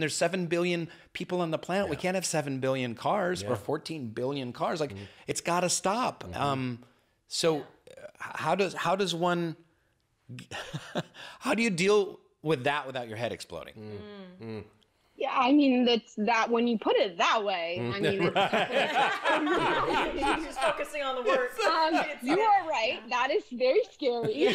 There's 7 billion people on the planet. We can't have 7 billion cars or 14 billion cars. Like, it's got to stop. So how does one, how do you deal with that without your head exploding? Yeah, I mean, that's that when you put it that way. I mean, He's just focusing on the words. You are right. That is very scary.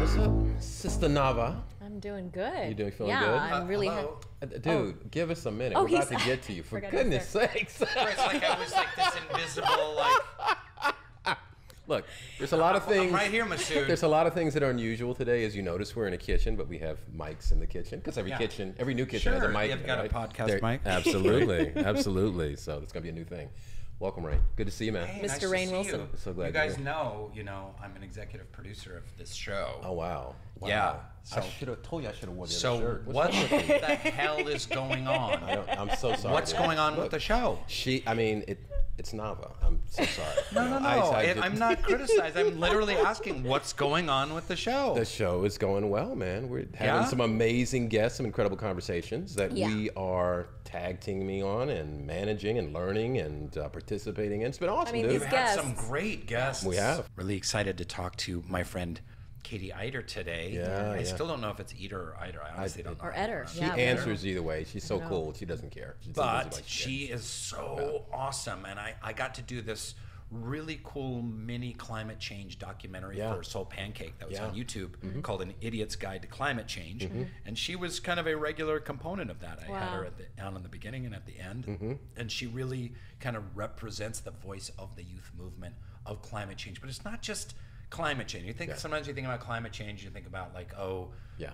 What's up, Sister Nava? I'm doing good. You doing feeling yeah, good? I'm really Dude, give us a minute. Oh, We're about to get to you. For goodness sakes. It's like I was like this invisible, like... Look, there's a lot of things. I'm right here, Masud. There's a lot of things that are unusual today. As you notice, we're in a kitchen, but we have mics in the kitchen because every new kitchen has a mic. You've got a podcast mic. Absolutely, absolutely. So it's gonna be a new thing. Welcome, Rainn. Good to see you, man. Hey, Mr. nice Rainn Wilson. You. So glad you guys you're here. know, I'm an executive producer of this show. Oh wow. Yeah. I should have told you I should have worn the other So shirt. what the hell is going on? I'm so sorry. What's going on with the show? It's Nava. I'm so sorry. No. I'm not criticizing. I'm literally asking what's going on with the show. The show is going well, man. We're having some amazing guests, some incredible conversations that we are tag teaming on and managing and learning and participating in. It's been awesome, dude. We've had some great guests. We have. Really excited to talk to my friend Katie Eder today. Yeah, I still don't know if it's Eder or Eder. I honestly don't know. Or Eder. She answers either way. She's so cool. She doesn't care. She is so awesome. And I got to do this really cool mini climate change documentary for Soul Pancake that was on YouTube called An Idiot's Guide to Climate Change. And she was kind of a regular component of that. I had her down in the beginning and at the end. And she really kind of represents the voice of the youth movement of climate change. But it's not just climate change. You think sometimes you think about climate change, you think about like,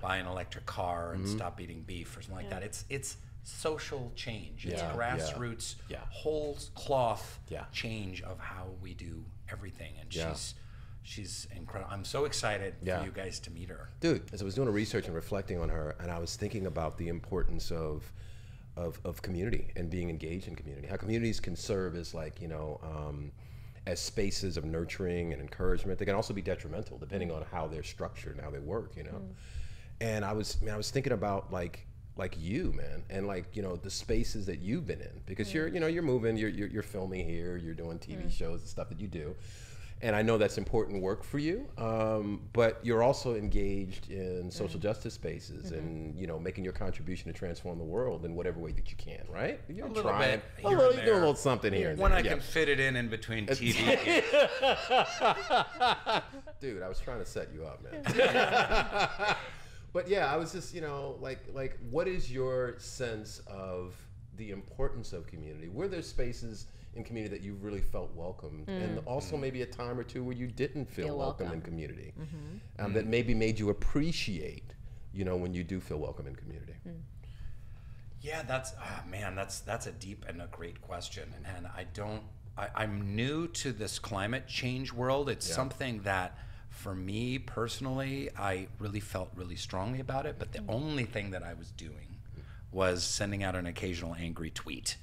buy an electric car and stop eating beef or something like that. It's social change. It's grassroots, whole cloth change of how we do everything. And she's incredible. I'm so excited for you guys to meet her. Dude, as I was doing a research and reflecting on her, and I was thinking about the importance of community and being engaged in community. How communities can serve as like, as spaces of nurturing and encouragement. They can also be detrimental depending on how they're structured and how they work, And I was thinking about like you, man, and like, the spaces that you've been in, because you're moving, you're filming here, you're doing TV shows and stuff that you do. And I know that's important work for you, but you're also engaged in social justice spaces and, making your contribution to transform the world in whatever way that you can, right? You're a little bit. You do a little something here. When I can fit it in between TV. Dude, I was trying to set you up, man. But yeah, I was just, like, what is your sense of the importance of community? Were there spaces in community that you really felt welcomed, and also maybe a time or two where you didn't feel welcome in community, that maybe made you appreciate, when you do feel welcome in community? Yeah, that's a deep and a great question, and I'm new to this climate change world. It's something that, for me personally, I really felt really strongly about it, but the only thing that I was doing was sending out an occasional angry tweet.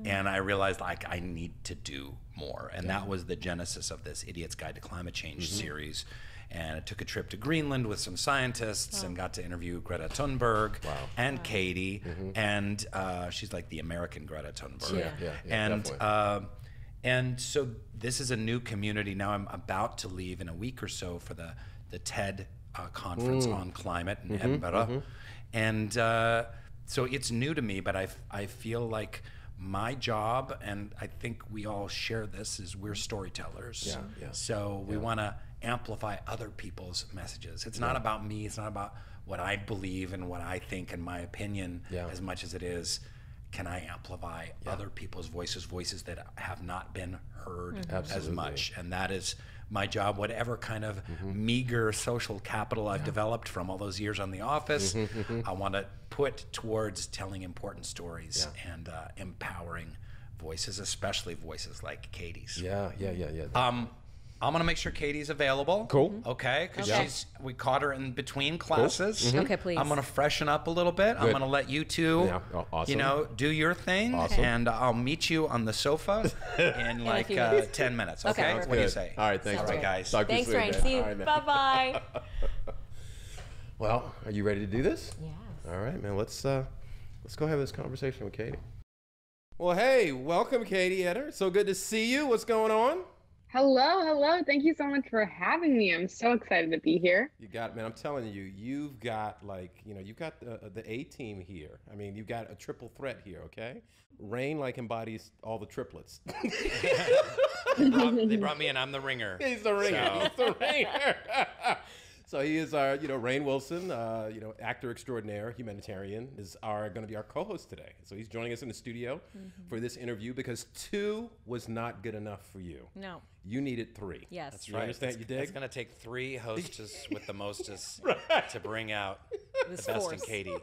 And I realized like I need to do more. And that was the genesis of this Idiot's Guide to Climate Change series. And I took a trip to Greenland with some scientists and got to interview Greta Thunberg and Katie. And she's like the American Greta Thunberg. And so this is a new community. Now I'm about to leave in a week or so for the TED conference on climate in Edinburgh. And so it's new to me, but I feel like my job, and I think we all share this, is we're storytellers. So we want to amplify other people's messages. It's not about me. It's not about what I believe and what I think and my opinion as much as it is, can I amplify other people's voices that have not been heard as much. And that is my job, whatever kind of meager social capital I've developed from all those years on The Office, I want to put towards telling important stories and empowering voices, especially voices like Katie's. I'm gonna make sure Katie's available. Cool. Okay, because Okay. we caught her in between classes. Okay, please. I'm gonna freshen up a little bit. I'm Good. gonna let you two, Yeah, awesome. do your thing, Awesome. and I'll meet you on the sofa in like few minutes. 10 minutes. Okay, Okay, perfect. what do you Good. say? All right, thanks, Sounds man. good. guys. Talk to you Thanks, soon, Rainn. man. See you. All right, man. Bye-bye. Well, are you ready to do this? Yes. All right, man. Let's go have this conversation with Katie. Well, hey, welcome, Katie Eder. So good to see you. What's going on? Hello. Thank you so much for having me. I'm so excited to be here. You got, man. I'm telling you, you've got you've got the A team here. I mean, you've got a triple threat here. Okay, Rainn embodies all the triplets. They brought me in. I'm the ringer. He's the ringer. So- He's the ringer. So he is our, Rainn Wilson, actor extraordinaire, humanitarian, is going to be our co-host today. So he's joining us in the studio for this interview because 2 was not good enough for you. No. You needed 3. Yes. That's You right. understand? You dig? It's gonna take 3 hostess with the mostest Right. to bring out This the best in force. Katie.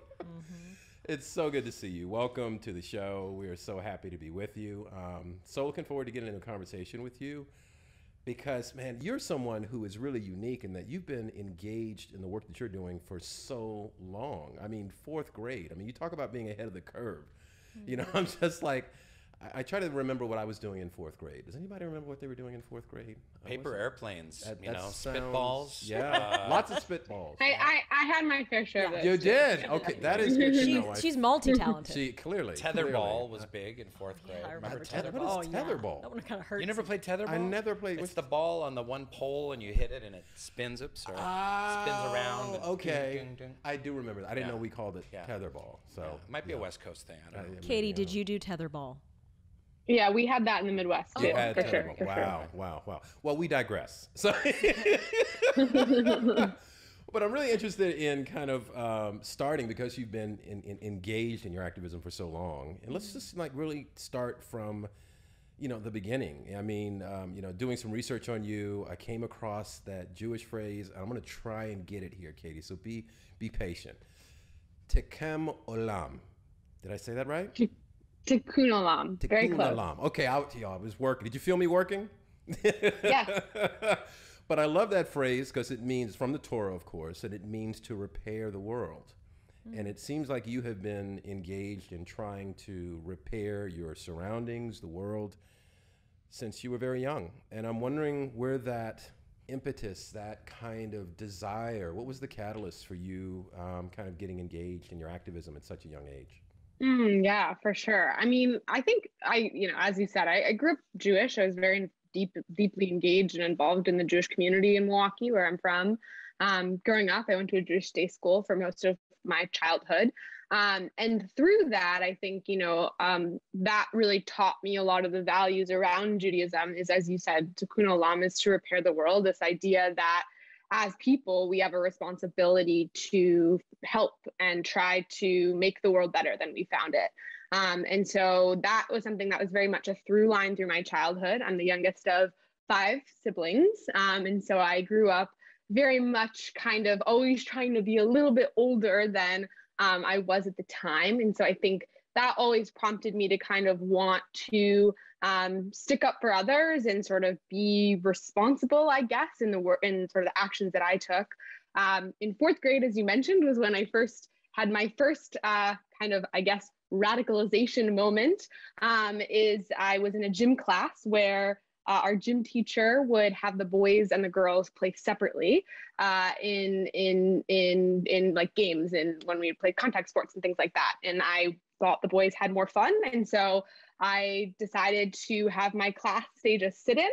It's so good to see you. Welcome to the show. We are so happy to be with you. So looking forward to getting into a conversation with you because, man, you're someone who is really unique in that you've been engaged in the work that you're doing for so long. I mean, 4th grade. I mean, you talk about being ahead of the curve. I'm just like, I try to remember what I was doing in 4th grade. Does anybody remember what they were doing in 4th grade? Paper airplanes, That spitballs. Yeah, lots of spitballs. I had my fair share of it. You did? Okay, that is good to know. She's multi-talented. She clearly. Tetherball was big in 4th grade. I remember Tether- tetherball. what is Yeah. tetherball? That one kind of hurts. You never played tetherball? I never played. It's the ball on the one pole and you hit it and it spins spins around. and Okay. ding, ding, ding. I do remember that. I didn't Yeah. know we called it Yeah. tetherball. So It might be a West Coast thing. I don't know. Katie, did you do tetherball? Yeah, we had that in the Midwest too, You had for sure. tetherball. For Wow, sure. wow. Well, we digress. So, but I'm really interested in kind of starting because you've been engaged in your activism for so long, and let's just really start from, the beginning. I mean, doing some research on you, I came across that Jewish phrase. I'm going to try and get it here, Katie. So be patient. Tekem olam. Did I say that right? Tikkun olam. Very Tikkun close. olam. Okay, I was working. Did you feel me working? Yes. But I love that phrase because it means, from the Torah, of course, and it means to repair the world. And it seems like you have been engaged in trying to repair your surroundings, the world, since you were very young. And I'm wondering where that impetus, that kind of desire, what was the catalyst for you kind of getting engaged in your activism at such a young age? Yeah, for sure. I mean, I think as you said, I grew up Jewish. I was very deeply engaged and involved in the Jewish community in Milwaukee, where I'm from. Growing up, I went to a Jewish day school for most of my childhood. And through that, I think, that really taught me a lot of the values around Judaism is, as you said, tikkun olam is to repair the world, this idea that as people, we have a responsibility to help and try to make the world better than we found it. And so that was something that was very much a through line through my childhood. I'm the youngest of 5 siblings. And so I grew up very much kind of always trying to be a little bit older than I was at the time. And so I think that always prompted me to kind of want to stick up for others and sort of be responsible, I guess, in sort of the actions that I took. In 4th grade, as you mentioned, was when I first had my first kind of, I guess, radicalization moment. Is I was in a gym class where our gym teacher would have the boys and the girls play separately in like games and when we would play contact sports and things like that. And I thought the boys had more fun. And so I decided to have my class stage a sit-in.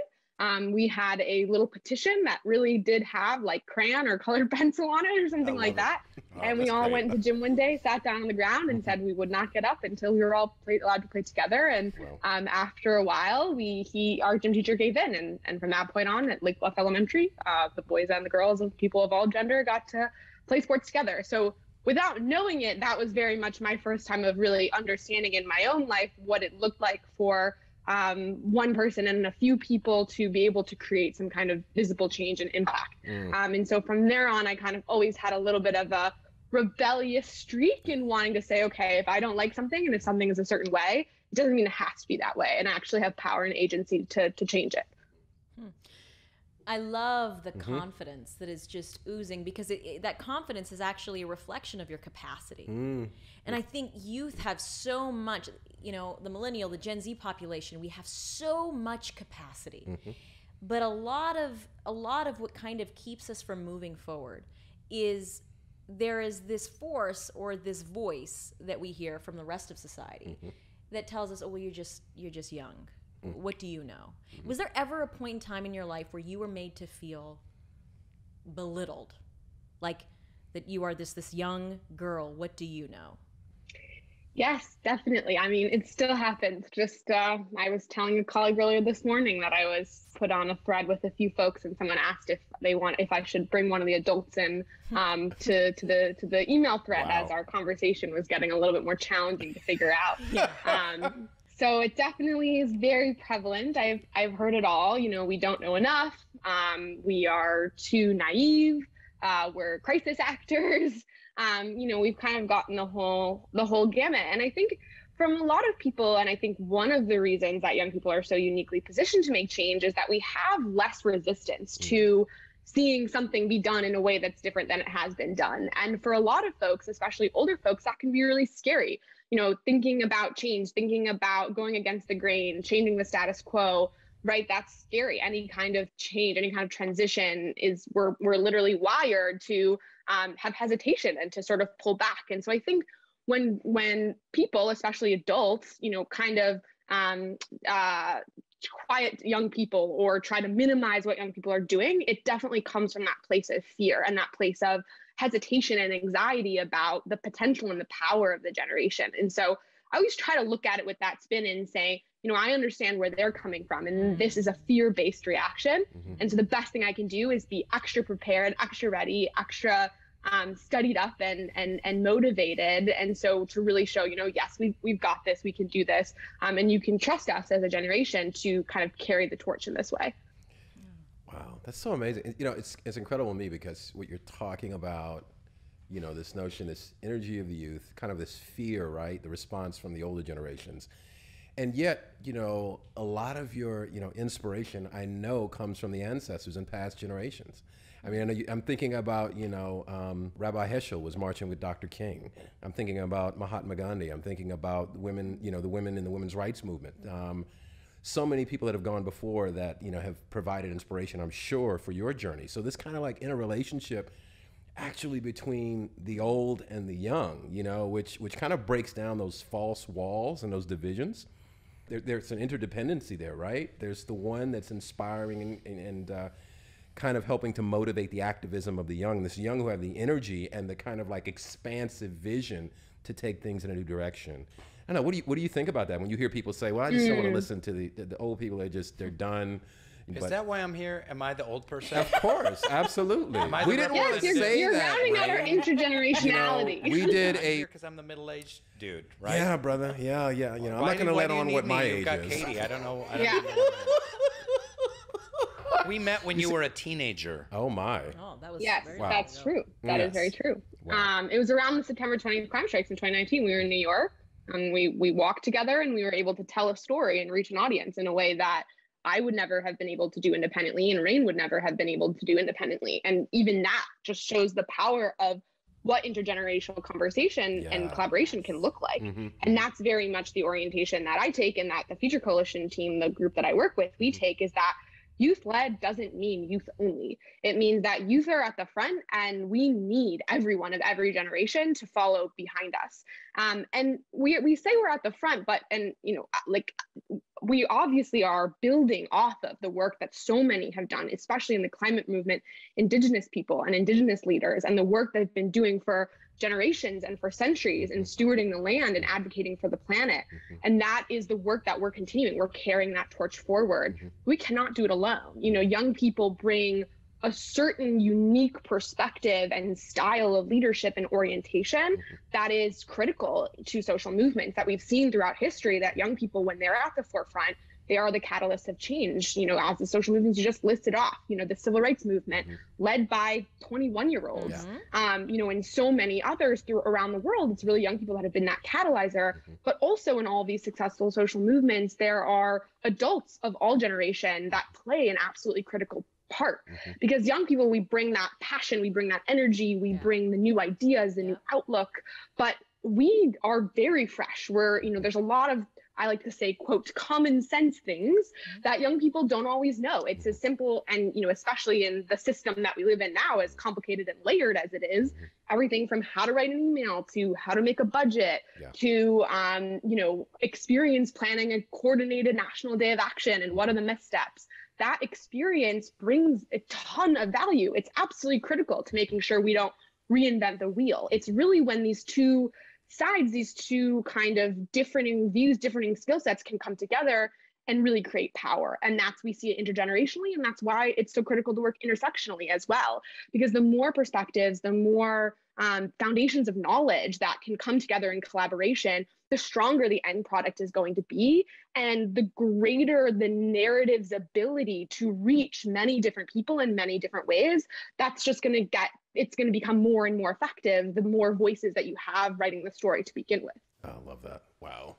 We had a little petition that really did have like crayon or colored pencil on it or something like that. And we all went to gym one day, sat down on the ground and said we would not get up until we were all allowed to play together. And after a while, our gym teacher gave in. And from that point on at Lake Bluff Elementary, the boys and the girls and people of all gender got to play sports together. So without knowing it, that was very much my first time of really understanding in my own life what it looked like for one person and a few people to be able to create some kind of visible change and impact. And so from there on, I kind of always had a little bit of a rebellious streak in wanting to say, okay, if I don't like something and if something is a certain way, it doesn't mean it has to be that way. And I actually have power and agency to change it. I love the confidence that is just oozing, because that confidence is actually a reflection of your capacity. And I think youth have so much, you know, the millennial, the Gen Z population, we have so much capacity. But a lot of what kind of keeps us from moving forward is there is this force or this voice that we hear from the rest of society that tells us, oh, well, you're just young. What do you know? Was there ever a point in time in your life where you were made to feel belittled? Like that you are this young girl, what do you know? Yes, definitely. I mean, it still happens. Just I was telling a colleague earlier this morning that I was put on a thread with a few folks, and someone asked if I should bring one of the adults in to the email thread. Wow. As our conversation was getting a little bit more challenging to figure out. So it definitely is very prevalent. I've heard it all. You know, we don't know enough. We are too naive. We're crisis actors. You know, we've kind of gotten the whole gamut. And I think from a lot of people, and I think one of the reasons that young people are so uniquely positioned to make change is that we have less resistance to seeing something be done in a way that's different than it has been done. And for a lot of folks, especially older folks, that can be really scary. You know, thinking about change, thinking about going against the grain, changing the status quo, right? That's scary. Any kind of change, any kind of transition is, we're literally wired to have hesitation and to sort of pull back. And so I think when people, especially adults, you know, kind of quiet young people or try to minimize what young people are doing, it definitely comes from that place of fear and that place of hesitation and anxiety about the potential and the power of the generation. And so I always try to look at it with that spin and say, you know, I understand where they're coming from, and this is a fear-based reaction. And so the best thing I can do is be extra prepared, extra ready, extra studied up and motivated. And so to really show, you know, yes, we've got this, we can do this. And you can trust us as a generation to kind of carry the torch in this way. Wow, that's so amazing. You know, it's incredible to me because what you're talking about, you know, this notion, this energy of the youth, kind of this fear, right? The response from the older generations. And yet, you know, a lot of your, you know, inspiration, I know, comes from the ancestors and past generations. I mean, I'm thinking about, you know, Rabbi Heschel was marching with Dr. King. I'm thinking about Mahatma Gandhi. I'm thinking about women, you know, the women in the women's rights movement. So many people that have gone before that, you know, have provided inspiration, I'm sure, for your journey. So this kind of like interrelationship actually between the old and the young, you know, which kind of breaks down those false walls and those divisions. There's an interdependency there, right? There's the one that's inspiring and kind of helping to motivate the activism of the young, this young who have the energy and the kind of like expansive vision to take things in a new direction. I don't know, what do you think about that when you hear people say, well, I just don't want to listen to the old people, they're done. Is that why I'm here? Am I the old person? Of course, absolutely. We didn't want to say you're that. You're rounding out our intergenerationality. You know, we did because I'm the middle-aged dude, right? Yeah, brother. Yeah. You know, I'm not going to let on what my age You've got is. Katie. I don't know. Yeah. We met when you were a teenager. Oh my. Oh, that was that's true. That is very true. Wow. It was around the September 20th crime strikes in 2019. We were in New York, and we walked together, and we were able to tell a story and reach an audience in a way that I would never have been able to do independently, and Rainn would never have been able to do independently. And even that just shows the power of what intergenerational conversation and collaboration can look like. And that's very much the orientation that I take, and that the Future Coalition team, the group that I work with, we take, is that youth-led doesn't mean youth only. It means that youth are at the front, and we need everyone of every generation to follow behind us. And we say we're at the front, but, and you know, like, we obviously are building off of the work that so many have done, especially in the climate movement, Indigenous people and Indigenous leaders, and the work they've been doing for generations and for centuries in stewarding the land and advocating for the planet. And that is the work that we're continuing. We're carrying that torch forward. We cannot do it alone. You know, young people bring a certain unique perspective and style of leadership and orientation that is critical to social movements that we've seen throughout history, that young people, when they're at the forefront, they are the catalyst of change. You know, as the social movements you just listed off, you know, the civil rights movement led by 21-year-olds, you know, and so many others around the world. It's really young people that have been that catalyzer, but also in all these successful social movements, there are adults of all generation that play an absolutely critical part, because young people, we bring that passion, we bring that energy, we bring the new ideas, the new outlook, but we are very fresh. We're, there's a lot of, I like to say, quote, common sense things that young people don't always know. It's as simple, and, especially in the system that we live in now, as complicated and layered as it is, everything from how to write an email to how to make a budget to, experience planning a coordinated national day of action and what are the missteps. That experience brings a ton of value. It's absolutely critical to making sure we don't reinvent the wheel. It's really when these two sides, these two kind of differing views, differing skill sets can come together and really create power. And that's, we see it intergenerationally. And that's why it's so critical to work intersectionally as well, because the more perspectives, the more foundations of knowledge that can come together in collaboration, the stronger the end product is going to be, and the greater the narrative's ability to reach many different people in many different ways. That's just going to it's going to become more and more effective the more voices that you have writing the story to begin with. I love that. Wow.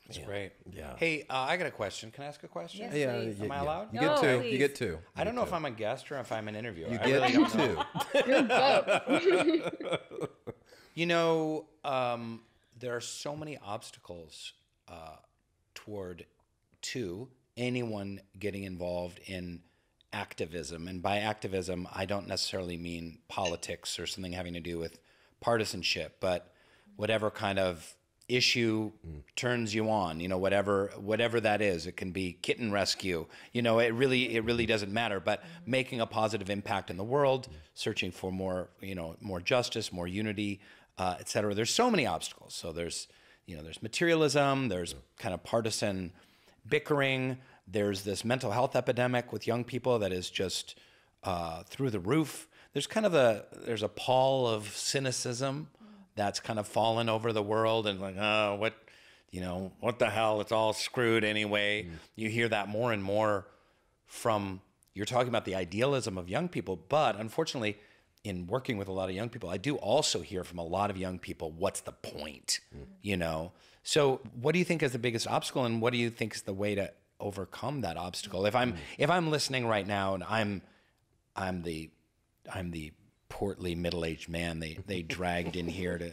That's great. Yeah. Hey, I got a question. Can I ask a question? Yes, Am I allowed? You get two. Please. You get two. I don't know if I'm a guest or if I'm an interviewer. You I get really don't know. You're both. There are so many obstacles toward anyone getting involved in activism. And by activism, I don't necessarily mean politics or something having to do with partisanship, but whatever kind of issue turns you on, whatever that is. It can be kitten rescue, it really doesn't matter, but making a positive impact in the world, searching for more justice, more unity, et cetera. There's so many obstacles. So there's materialism, there's kind of partisan bickering, there's this mental health epidemic with young people that is just through the roof. There's there's a pall of cynicism that's kind of fallen over the world, and like, oh, what the hell? It's all screwed anyway. You hear that more and more you're talking about the idealism of young people, but unfortunately, in working with a lot of young people, I do also hear from a lot of young people, what's the point, So what do you think is the biggest obstacle, and what do you think is the way to overcome that obstacle? If I'm listening right now and I'm the portly middle-aged man they dragged in here to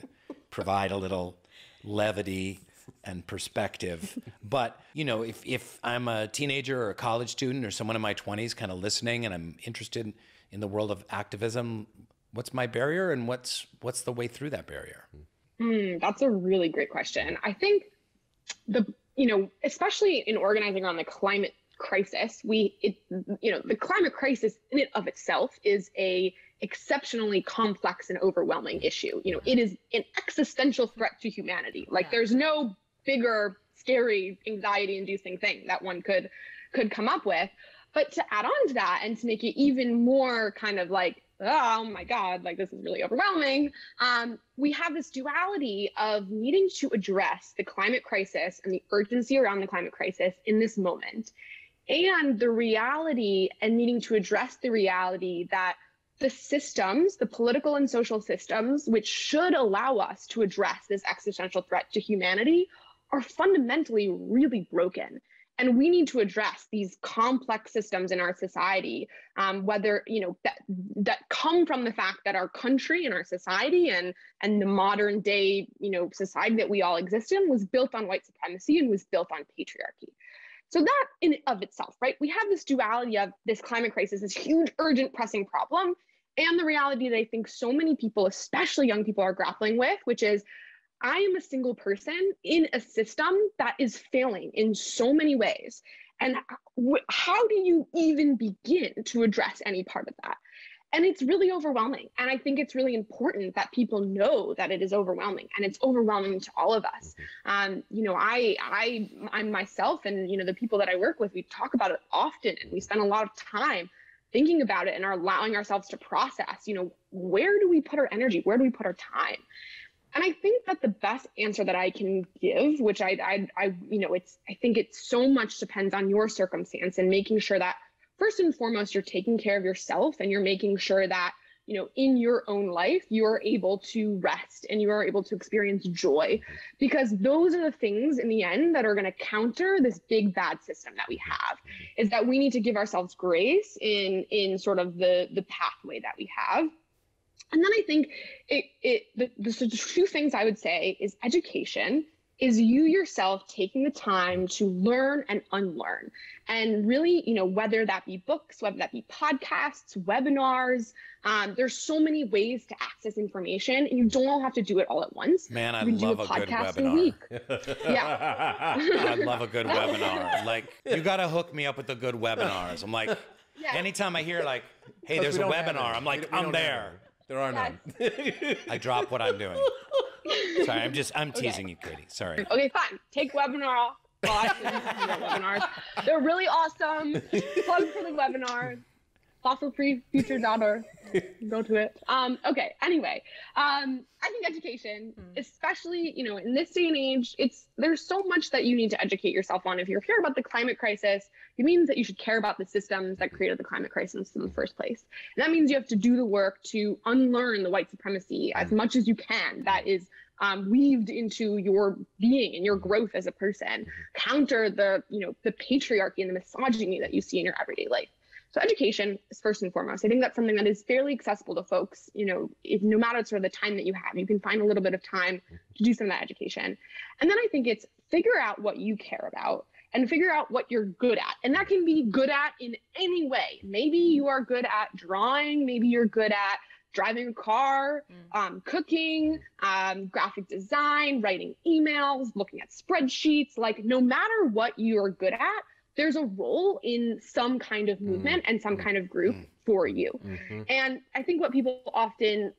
provide a little levity and perspective. But, if I'm a teenager or a college student or someone in my 20s kind of listening and I'm interested in the world of activism, what's my barrier, and what's the way through that barrier? That's a really great question. I think especially in organizing around the climate crisis, the climate crisis in and of itself is a exceptionally complex and overwhelming issue. It is an existential threat to humanity. There's no bigger, scary, anxiety-inducing thing that one could come up with. But to add on to that and to make it even more kind of like, oh my God, this is really overwhelming, we have this duality of needing to address the climate crisis and the urgency around the climate crisis in this moment, and the reality and needing to address the reality that the systems, the political and social systems, which should allow us to address this existential threat to humanity, are fundamentally really broken. And we need to address these complex systems in our society, whether, that come from the fact that our country and our society and the modern day, society that we all exist in was built on white supremacy and was built on patriarchy. So that in and of itself, right? We have this duality of this climate crisis, this huge, urgent, pressing problem, and the reality that I think so many people, especially young people, are grappling with, which is, I am a single person in a system that is failing in so many ways. And how do you even begin to address any part of that? And it's really overwhelming. And I think it's really important that people know that it is overwhelming, and it's overwhelming to all of us. I'm myself and, the people that I work with, we talk about it often, and we spend a lot of time thinking about it and are allowing ourselves to process, where do we put our energy? Where do we put our time? And I think that the best answer that I can give, which I think it so much depends on your circumstance, and making sure that first and foremost, you're taking care of yourself, and you're making sure that in your own life, you are able to rest and you are able to experience joy, because those are the things in the end that are going to counter this big bad system that we have. Is that we need to give ourselves grace in sort of the pathway that we have. And then I think the two things I would say is education is you yourself taking the time to learn and unlearn. And really, whether that be books, whether that be podcasts, webinars, there's so many ways to access information, and you don't all have to do it all at once. Man, I love a good webinar. Yeah. I love a good webinar. Like, you got to hook me up with the good webinars. I'm like, anytime I hear like, hey, there's a webinar, I'm like, I'm there. There are none. I drop what I'm doing. Sorry, I'm teasing you, Katie. Sorry. Okay, fine. Take webinar. Webinars. They're really awesome. Plug for the webinars. Fossilfreefuture.org. Go to it. Okay. Anyway, I think education, especially in this day and age, there's so much that you need to educate yourself on. If you're here about the climate crisis, it means that you should care about the systems that created the climate crisis in the first place. And that means you have to do the work to unlearn the white supremacy as much as you can. That is weaved into your being and your growth as a person. Counter the patriarchy and the misogyny that you see in your everyday life. So education is first and foremost. I think that's something that is fairly accessible to folks. No matter sort of the time that you have, you can find a little bit of time to do some of that education. And then I think it's figure out what you care about and figure out what you're good at. And that can be good at in any way. Maybe you are good at drawing. Maybe you're good at driving a car, cooking, graphic design, writing emails, looking at spreadsheets. Like, no matter what you're good at, there's a role in some kind of movement and some kind of group for you. And I think what people often,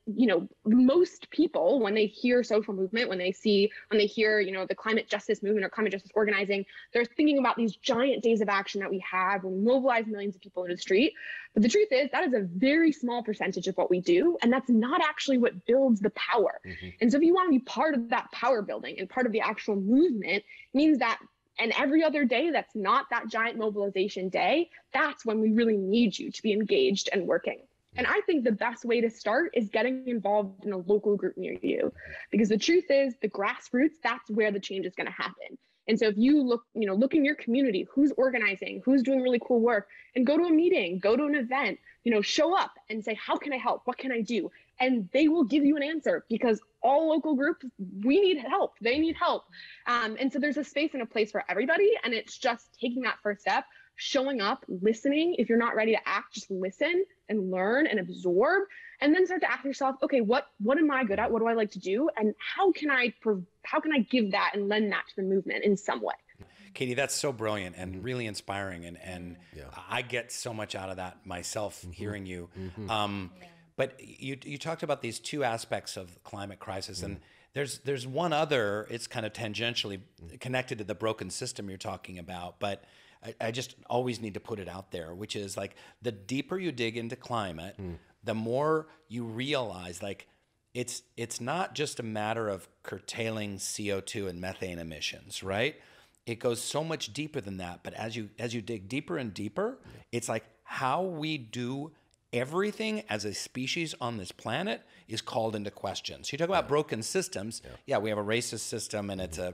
most people, when they hear social movement, when they hear, the climate justice movement or climate justice organizing, they're thinking about these giant days of action that we have when we mobilize millions of people in the street. But the truth is that is a very small percentage of what we do. And that's not actually what builds the power. And so if you want to be part of that power building and part of the actual movement, it means that and every other day that's not that giant mobilization day, that's when we really need you to be engaged and working. And I think the best way to start is getting involved in a local group near you, because the truth is the grassroots, that's where the change is going to happen. And so if you look in your community, who's organizing, who's doing really cool work, and go to a meeting, go to an event, show up and say, how can I help? What can I do? And they will give you an answer, because all local groups, we need help. They need help. And so there's a space and a place for everybody. And it's just taking that first step, showing up, listening. If you're not ready to act, just listen and learn and absorb, and then start to ask yourself, okay, what am I good at? What do I like to do? And how can I give that and lend that to the movement in some way? Katie, that's so brilliant and really inspiring. And I get so much out of that myself, hearing you. But you talked about these two aspects of the climate crisis, and there's one other, it's kind of tangentially connected to the broken system you're talking about, but I just always need to put it out there, which is like, the deeper you dig into climate, the more you realize, like, it's not just a matter of curtailing CO2 and methane emissions, right? It goes so much deeper than that. But as you dig deeper and deeper, it's like how we do everything as a species on this planet is called into question. So you talk about broken systems. Yeah, we have a racist system, and it's a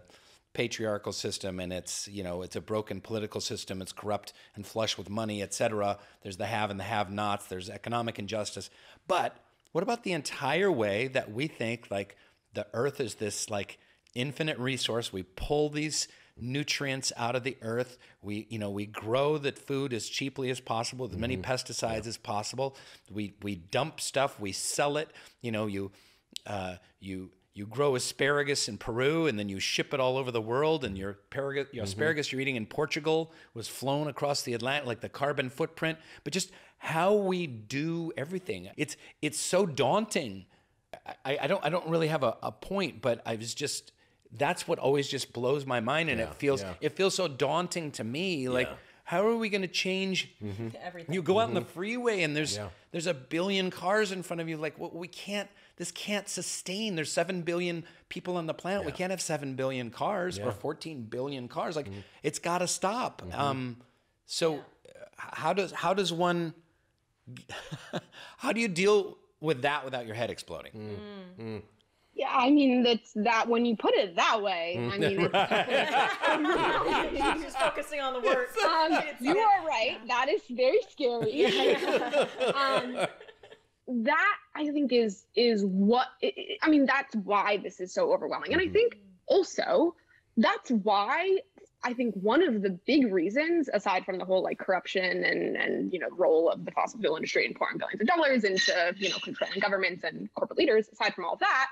patriarchal system, and it's a broken political system. It's corrupt and flush with money, etc. There's the have and the have-nots. There's economic injustice. But what about the entire way that we think like the earth is this like infinite resource? We pull these nutrients out of the earth. We grow the food as cheaply as possible, with as many pesticides as possible. We dump stuff, we sell it. You grow asparagus in Peru, and then you ship it all over the world, and your asparagus you're eating in Portugal was flown across the Atlantic, like the carbon footprint. But just how we do everything, it's so daunting. I don't really have a point, but that's what always just blows my mind, and it feels so daunting to me. Like, how are we going to change everything? You go out on the freeway, and there's a billion cars in front of you. Like, this can't sustain. There's 7 billion people on the planet. We can't have 7 billion cars or 14 billion cars. Like, it's got to stop. How does one? How do you deal without your head exploding. Yeah, I mean, that's that when you put it that way. I mean, She's just focusing on the words. You are right. That is very scary. That I think is what I mean. That's why this is so overwhelming, and I think also that's why I think one of the big reasons, aside from the whole like corruption and role of the fossil fuel industry and pouring billions of dollars into controlling governments and corporate leaders, aside from all that,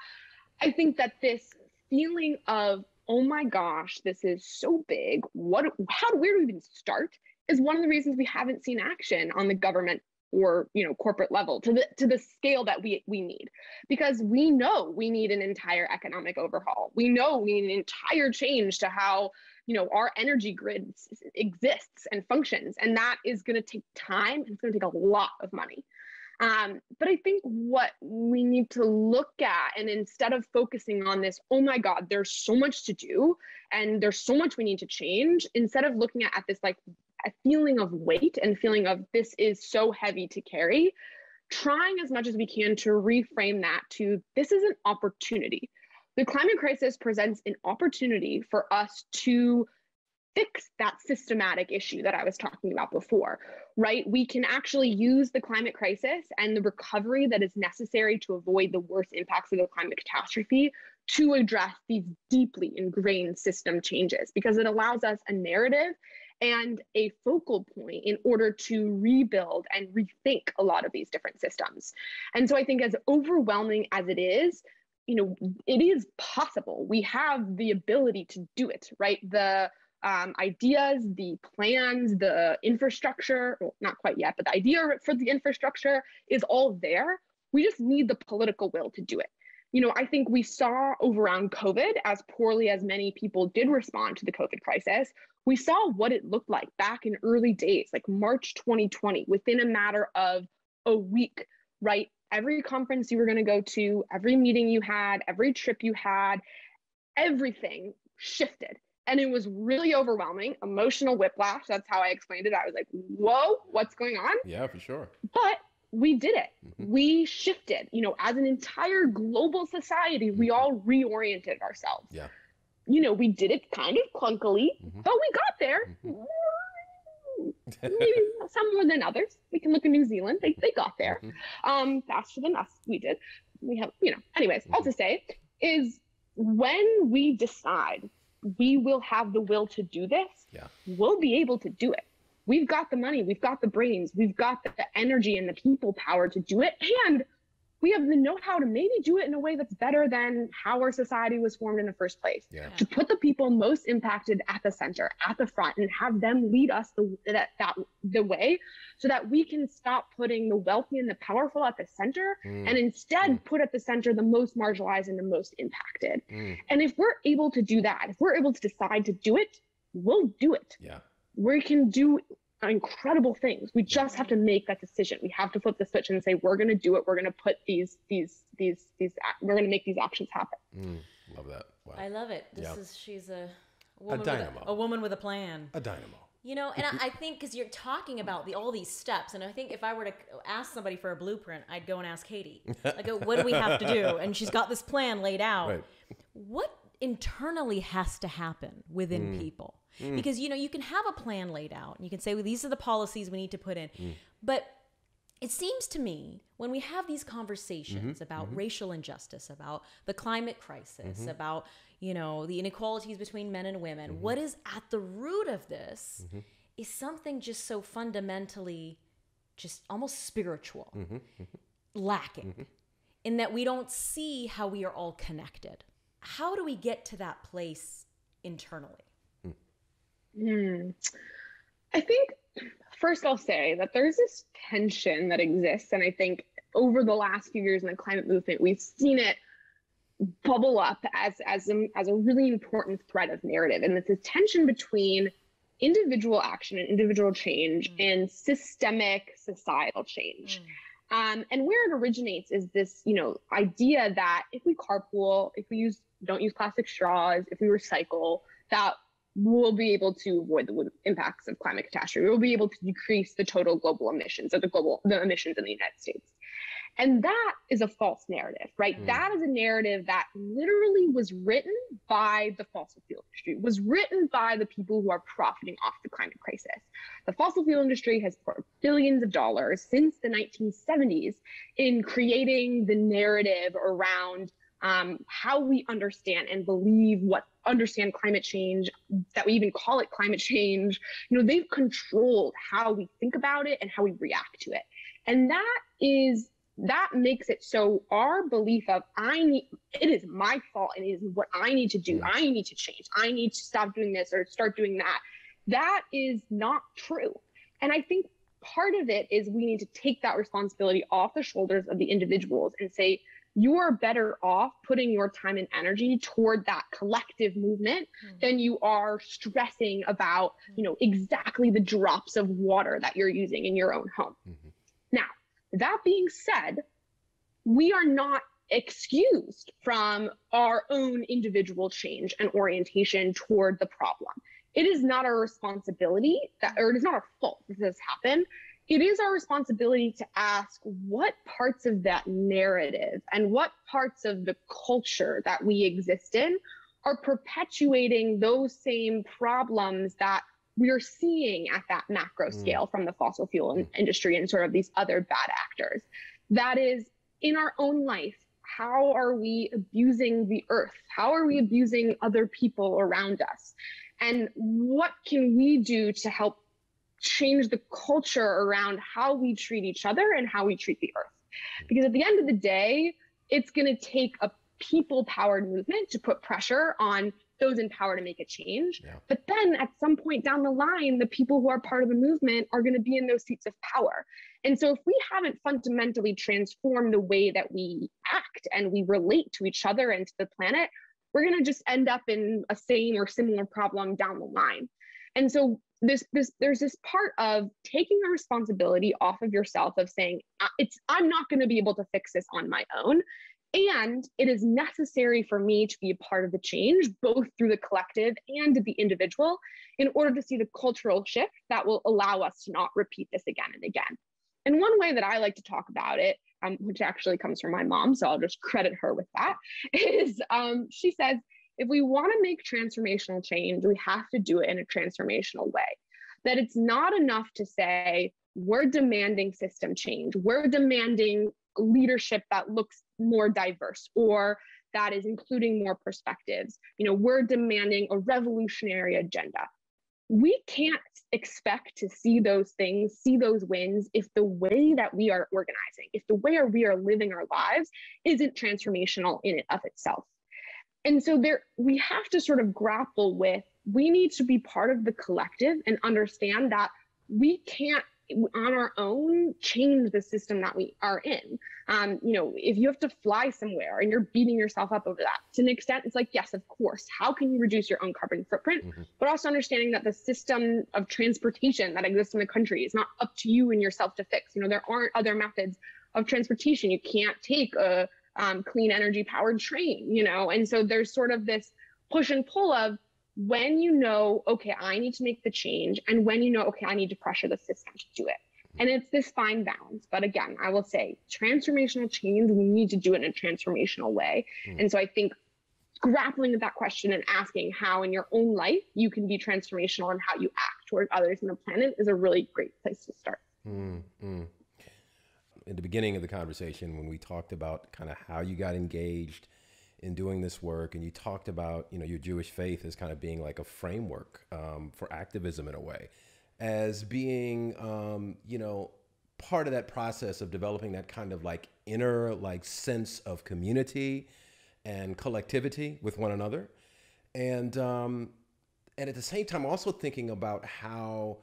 I think that this feeling of, oh my gosh, this is so big. Where do we even start? Is one of the reasons we haven't seen action on the government or corporate level to the scale that we need, because we know we need an entire economic overhaul. We know we need an entire change to how our energy grid exists and functions, and that is going to take time and it's going to take a lot of money. But I think what we need to look at, and instead of focusing on this, oh my God, there's so much to do and there's so much we need to change, instead of looking at this like a feeling of weight and feeling of this is so heavy to carry, trying as much as we can to reframe that to this is an opportunity. The climate crisis presents an opportunity for us to fix that systematic issue that I was talking about before, right? We can actually use the climate crisis and the recovery that is necessary to avoid the worst impacts of the climate catastrophe to address these deeply ingrained system changes, because it allows us a narrative and a focal point in order to rebuild and rethink a lot of these different systems. And so I think as overwhelming as it is it is possible. We have the ability to do it, right? The ideas, the plans, the infrastructure, well, not quite yet, but the idea for the infrastructure is all there. We just need the political will to do it. I think we saw around COVID, as poorly as many people did respond to the COVID crisis, we saw what it looked like back in early days, like March 2020, within a matter of a week, right? Every conference you were going to go to, every meeting you had, every trip you had, everything shifted. And it was really overwhelming, emotional whiplash. That's how I explained it. I was like, whoa, what's going on? Yeah, for sure. But we did it. We shifted, as an entire global society, we all reoriented ourselves. Yeah. We did it kind of clunkily, but we got there. Maybe some more than others. We can look at New Zealand. They got there faster than us. We did. We have, anyways, all to say is when we decide we will have the will to do this, we'll be able to do it. We've got the money, we've got the brains, we've got the energy and the people power to do it. And we have the know-how to maybe do it in a way that's better than how our society was formed in the first place. Yeah. To put the people most impacted at the center, at the front, and have them lead us the way, so that we can stop putting the wealthy and the powerful at the center, and instead put at the center the most marginalized and the most impacted. And if we're able to do that, if we're able to decide to do it, we'll do it. Yeah. We can do incredible things. We just have to make that decision. We have to flip the switch and say, we're going to do it. We're going to put we're going to make these actions happen. Love that. Wow. I love it. She's a woman, a woman with a plan. A dynamo. And I think because you're talking about all these steps, and I think if I were to ask somebody for a blueprint, I'd go and ask Katie. I go, what do we have to do? And she's got this plan laid out. Right. What internally has to happen within people? Because, you can have a plan laid out and you can say, well, these are the policies we need to put in. But it seems to me when we have these conversations about racial injustice, about the climate crisis, about, the inequalities between men and women, what is at the root of this is something just so fundamentally, just almost spiritual, lacking, in that we don't see how we are all connected. How do we get to that place internally? I think first I'll say that there's this tension that exists, and I think over the last few years in the climate movement, we've seen it bubble up as a really important thread of narrative, and it's a tension between individual action and individual change and systemic societal change. And where it originates is this, idea that if we carpool, if we don't use plastic straws, if we recycle, that we'll be able to avoid the impacts of climate catastrophe. We'll be able to decrease the total global emissions, or the emissions in the United States. And that is a false narrative, right? That is a narrative that literally was written by the fossil fuel industry, was written by the people who are profiting off the climate crisis. The fossil fuel industry has poured billions of dollars since the 1970s in creating the narrative around how we understand and believe understand climate change, that we even call it climate change. You know, they've controlled how we think about it and how we react to it. And that makes it so our belief of it is my fault and it is what I need to do. I need to change. I need to stop doing this or start doing that. That is not true. And I think part of it is we need to take that responsibility off the shoulders of the individuals and say, you are better off putting your time and energy toward that collective movement than you are stressing about, you know, exactly the drops of water that you're using in your own home. Now, that being said, we are not excused from our own individual change and orientation toward the problem. It is not our responsibility or it is not our fault that this happened. It is our responsibility to ask what parts of that narrative and what parts of the culture that we exist in are perpetuating those same problems that we're seeing at that macro scale from the fossil fuel industry and sort of these other bad actors. That is, in our own life, how are we abusing the earth? How are we abusing other people around us? And what can we do to help change the culture around how we treat each other and how we treat the earth? Because at the end of the day, it's going to take a people-powered movement to put pressure on those in power to make a change. But then at some point down the line, the people who are part of the movement are going to be in those seats of power. And so if we haven't fundamentally transformed the way that we act and we relate to each other and to the planet, we're going to just end up in a same or similar problem down the line. And so there's this part of taking the responsibility off of yourself of saying, I'm not going to be able to fix this on my own. And it is necessary for me to be a part of the change, both through the collective and the individual, in order to see the cultural shift that will allow us to not repeat this again and again. And one way that I like to talk about it, which actually comes from my mom, so I'll just credit her with that, is she says, if we want to make transformational change, we have to do it in a transformational way. That it's not enough to say, we're demanding system change, we're demanding leadership that looks more diverse or that is including more perspectives. You know, we're demanding a revolutionary agenda. We can't expect to see those things, see those wins, if the way that we are organizing, if the way we are living our lives isn't transformational in and of itself. And so we have to sort of grapple with, we need to be part of the collective and understand that we can't on our own change the system that we are in. You know, if you have to fly somewhere and you're beating yourself up over that, to an extent, it's like, yes, of course, how can you reduce your own carbon footprint? But also understanding that the system of transportation that exists in the country is not up to you and yourself to fix. You know, there aren't other methods of transportation. You can't take a clean energy powered train, you know? And so there's sort of this push and pull of, when you know, okay, I need to make the change, and when you know, okay, I need to pressure the system to do it. And it's this fine balance. But again, I will say transformational change, we need to do it in a transformational way. And so I think grappling with that question and asking how in your own life you can be transformational and how you act toward others in the planet is a really great place to start. In the beginning of the conversation, when we talked about kind of how you got engaged in doing this work, and you talked about, you know, your Jewish faith as kind of being like a framework for activism in a way, as being, you know, part of that process of developing that kind of like inner like sense of community and collectivity with one another. And at the same time, also thinking about how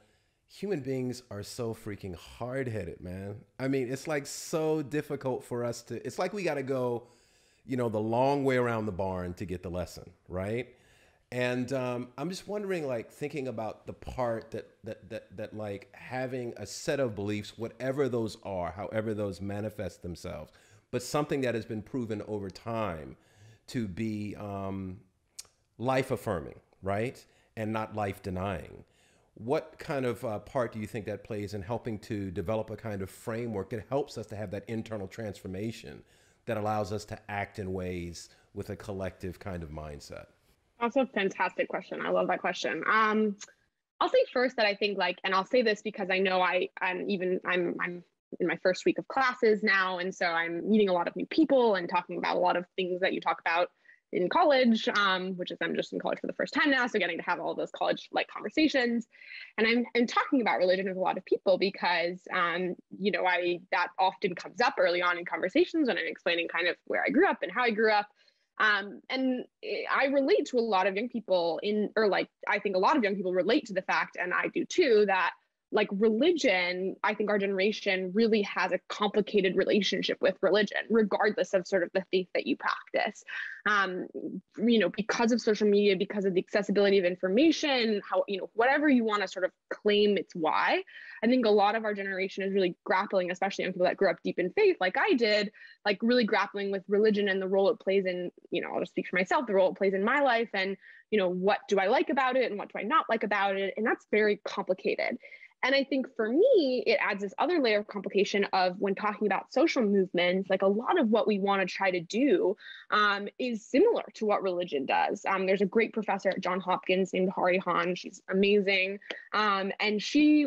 human beings are so freaking hard-headed, man. I mean, it's like so difficult for us to, it's like we got to go, you know, the long way around the barn to get the lesson, right? And I'm just wondering, like, thinking about the part that like having a set of beliefs, whatever those are, however those manifest themselves, but something that has been proven over time to be life affirming, right? And not life denying. what kind of part do you think that plays in helping to develop a kind of framework that helps us to have that internal transformation that allows us to act in ways with a collective kind of mindset? That's a fantastic question. I love that question. I'll say first that I think and I'll say this because I know I'm in my first week of classes now. And so I'm meeting a lot of new people and talking about a lot of things that you talk about in college, which is I'm just in college for the first time now. So getting to have all those college-like conversations. And I'm talking about religion with a lot of people because, that often comes up early on in conversations when I'm explaining kind of where I grew up and how I grew up. And I relate to a lot of young people I think a lot of young people relate to the fact, and I do too, that religion, I think our generation really has a complicated relationship with religion, regardless of sort of the faith that you practice. Because of social media, because of the accessibility of information, whatever you want to sort of claim it's why, I think a lot of our generation is really grappling, especially young people that grew up deep in faith, like I did, really grappling with religion and the role it plays in, I'll just speak for myself, the role it plays in my life, and, what do I like about it and what do I not like about it? And that's very complicated. And I think for me, it adds this other layer of complication of when talking about social movements, a lot of what we want to try to do is similar to what religion does. There's a great professor at Johns Hopkins named Hari Khan. She's amazing. And she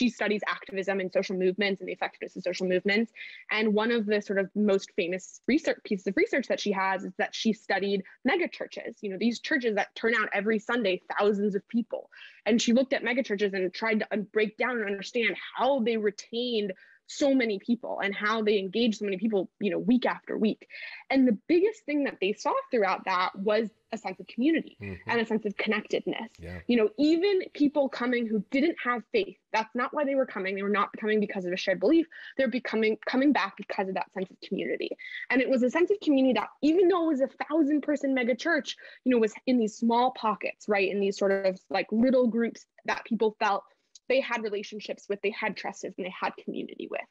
studies activism and social movements and the effectiveness of social movements. And one of the sort of most famous pieces of research that she has is that she studied mega churches, these churches that turn out every Sunday, thousands of people. And she looked at mega churches and tried to break down and understand how they retained so many people and how they engaged so many people, week after week. And the biggest thing that they saw throughout that was a sense of community and a sense of connectedness. Yeah. Even people coming who didn't have faith, that's not why they were coming. They were not coming because of a shared belief. They're coming back because of that sense of community. And it was a sense of community that, even though it was 1,000-person mega church, was in these small pockets, right? In these sort of little groups that people felt they had relationships with, they had trust with, and they had community with.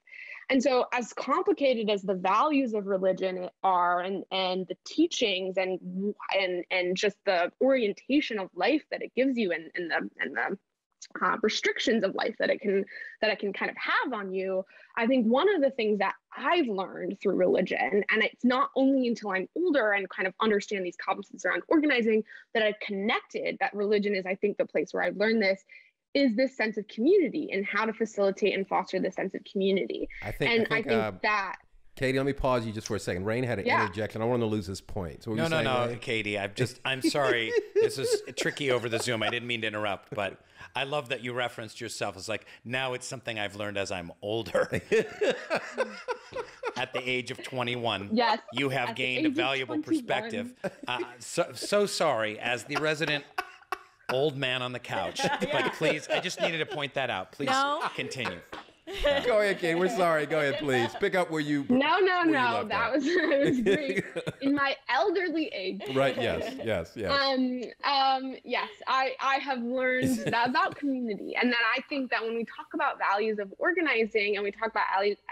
And so as complicated as the values of religion are and the teachings and just the orientation of life that it gives you and the restrictions of life that it can kind of have on you, I think one of the things that I've learned through religion, and it's not only until I'm older and kind of understand these competencies around organizing that I've connected that religion is, I think, the place where I've learned this, is this sense of community and how to facilitate and foster this sense of community. I think that... Katie, let me pause you just for a second. Rainn had an interjection. I don't want to lose his point. So no, Katie, I'm sorry. This is tricky over the Zoom. I didn't mean to interrupt, but I love that you referenced yourself as now it's something I've learned as I'm older. At the age of 21, yes, you have gained a valuable perspective. So sorry, as the resident old man on the couch, but please, I just needed to point that out. Please continue. Go ahead, Kate. We're sorry. Go ahead, please. Pick up where you. No. That was great. In my elderly age. Right. Yes. Yes. I have learned that about community, and that I think that when we talk about values of organizing and we talk about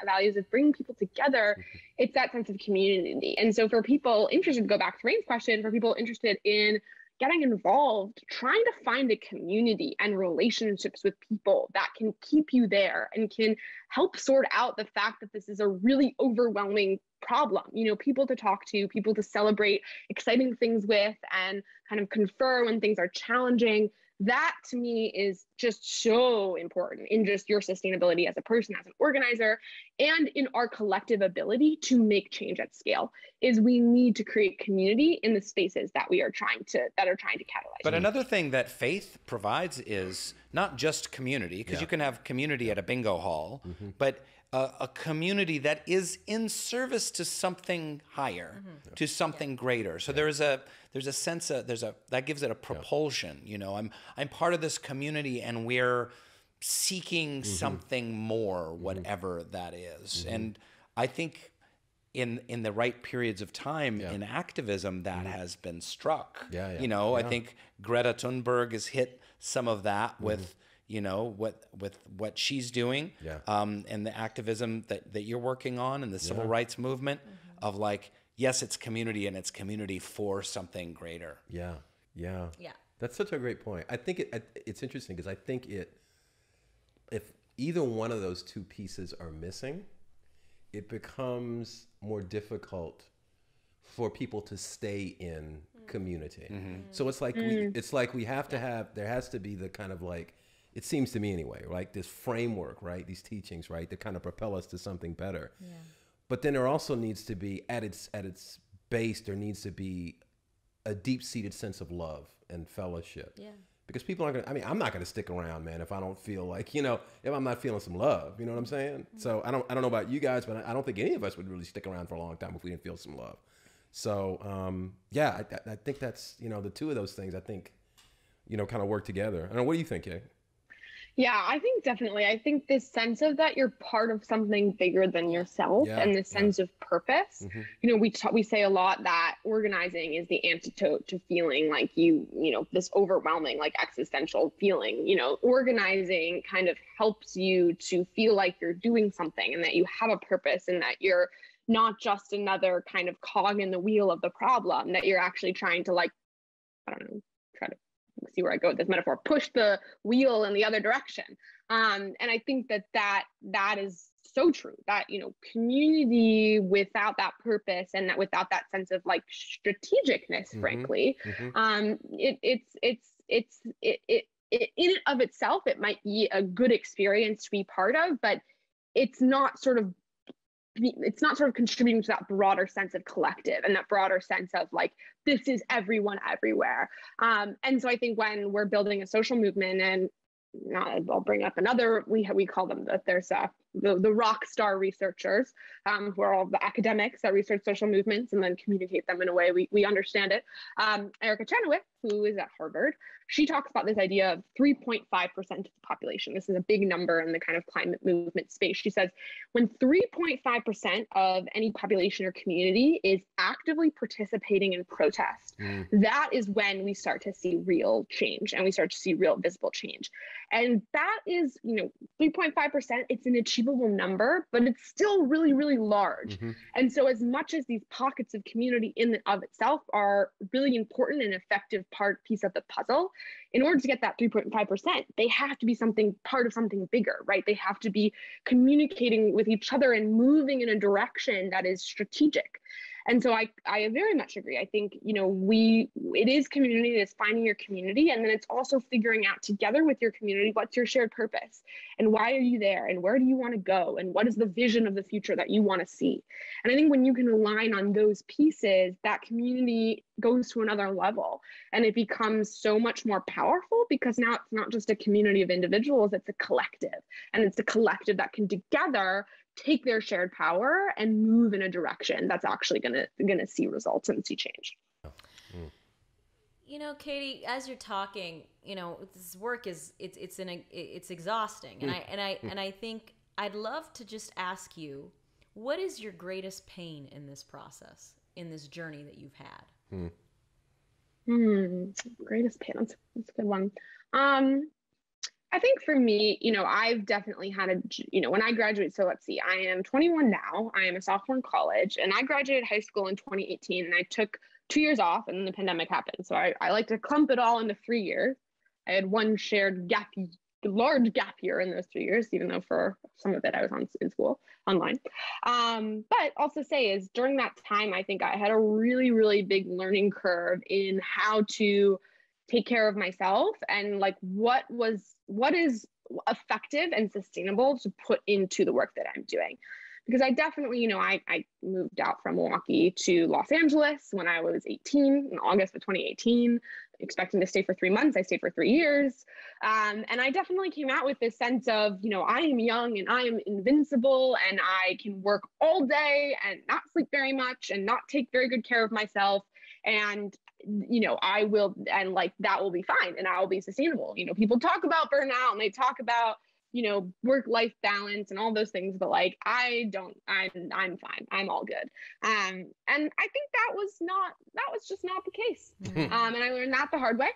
values of bringing people together, it's that sense of community. And so for people interested, go back to Rainn's question, for people interested in getting involved, trying to find a community and relationships with people that can keep you there and can help sort out the fact that this is a really overwhelming problem. People to talk to, people to celebrate exciting things with, and kind of confer when things are challenging. That to me is just so important in just your sustainability as a person, as an organizer, and in our collective ability to make change at scale. Is we need to create community in the spaces that we are trying to catalyze. But another thing that faith provides is not just community, because you can have community at a bingo hall, but a community that is in service to something higher, to something greater. So there's a sense of that gives it a propulsion. I'm part of this community, and we're seeking something more, whatever that is. And I think in the right periods of time in activism, that has been struck. I think Greta Thunberg has hit some of that with what she's doing, and the activism that you're working on, and the civil rights movement of yes, it's community, and it's community for something greater. Yeah. That's such a great point. I think it's interesting because I think if either one of those two pieces are missing, it becomes more difficult for people to stay in community. So it's like we have to have, there has to be the kind of like, it seems to me anyway, like this framework, right? These teachings, right? That kind of propel us to something better. Yeah. But then there also needs to be at its base, there needs to be a deep-seated sense of love and fellowship. Yeah. Because people aren't gonna, I'm not gonna stick around, man, if I don't feel like, if I'm not feeling some love, you know what I'm saying? So I don't know about you guys, but I don't think any of us would really stick around for a long time if we didn't feel some love. So, I think that's, the two of those things, I think, kind of work together. I don't know, what do you think, Kay? Yeah, I think definitely. I think this sense of that you're part of something bigger than yourself and the sense of purpose. We say a lot that organizing is the antidote to feeling like this overwhelming, like existential feeling. Organizing kind of helps you to feel like you're doing something and that you have a purpose and that you're not just another kind of cog in the wheel of the problem, that you're actually trying to, like, I don't know, try to see where I go with this metaphor, push the wheel in the other direction. And I think that is so true, that, community without that purpose and that without that sense of like strategicness, frankly, it's in and of itself, it might be a good experience to be part of, but it's not sort of contributing to that broader sense of collective and that broader sense of like, this is everyone everywhere. And so I think when we're building a social movement, and I'll bring up another, we call them, there's the rock star researchers, who are all the academics that research social movements and then communicate them in a way we understand it. Erica Chenoweth, who is at Harvard, she talks about this idea of 3.5% of the population. This is a big number in the kind of climate movement space. She says, when 3.5% of any population or community is actively participating in protest, that is when we start to see real change and we start to see real visible change. And that is, 3.5%, it's an achievable number, but it's still really, really large. And so as much as these pockets of community in and of itself are really important and effective piece of the puzzle, in order to get that 3.5%, they have to be part of something bigger, right? They have to be communicating with each other and moving in a direction that is strategic. And so I very much agree. I think, it is community, it is finding your community. And then it's also figuring out together with your community, what's your shared purpose and why are you there and where do you want to go? And what is the vision of the future that you want to see? And I think when you can align on those pieces, that community goes to another level and it becomes so much more powerful, because now it's not just a community of individuals, it's a collective, and it's a collective that can together take their shared power and move in a direction that's actually gonna see results and see change. Katie, as you're talking, this work it's exhausting, and I think I'd love to just ask you, what is your greatest pain in this process, in this journey that you've had? Greatest pain. That's a good one. I think for me, I've definitely had when I graduated, so let's see, I am 21 now, I am a sophomore in college, and I graduated high school in 2018, and I took 2 years off, and then the pandemic happened. So I like to clump it all into 3 years. I had one shared large gap year in those 3 years, even though for some of it I was in school, online. But also say is during that time, I think I had a really, really big learning curve in how to take care of myself and like what is effective and sustainable to put into the work that I'm doing. Because I definitely, I moved out from Milwaukee to Los Angeles when I was 18 in August of 2018, expecting to stay for 3 months. I stayed for 3 years. And I definitely came out with this sense of, I am young and I am invincible and I can work all day and not sleep very much and not take very good care of myself. And I will, and like that will be fine and I'll be sustainable. People talk about burnout and they talk about work-life balance and all those things, but like, I'm fine. I'm all good. And I think that was just not the case. And I learned that the hard way.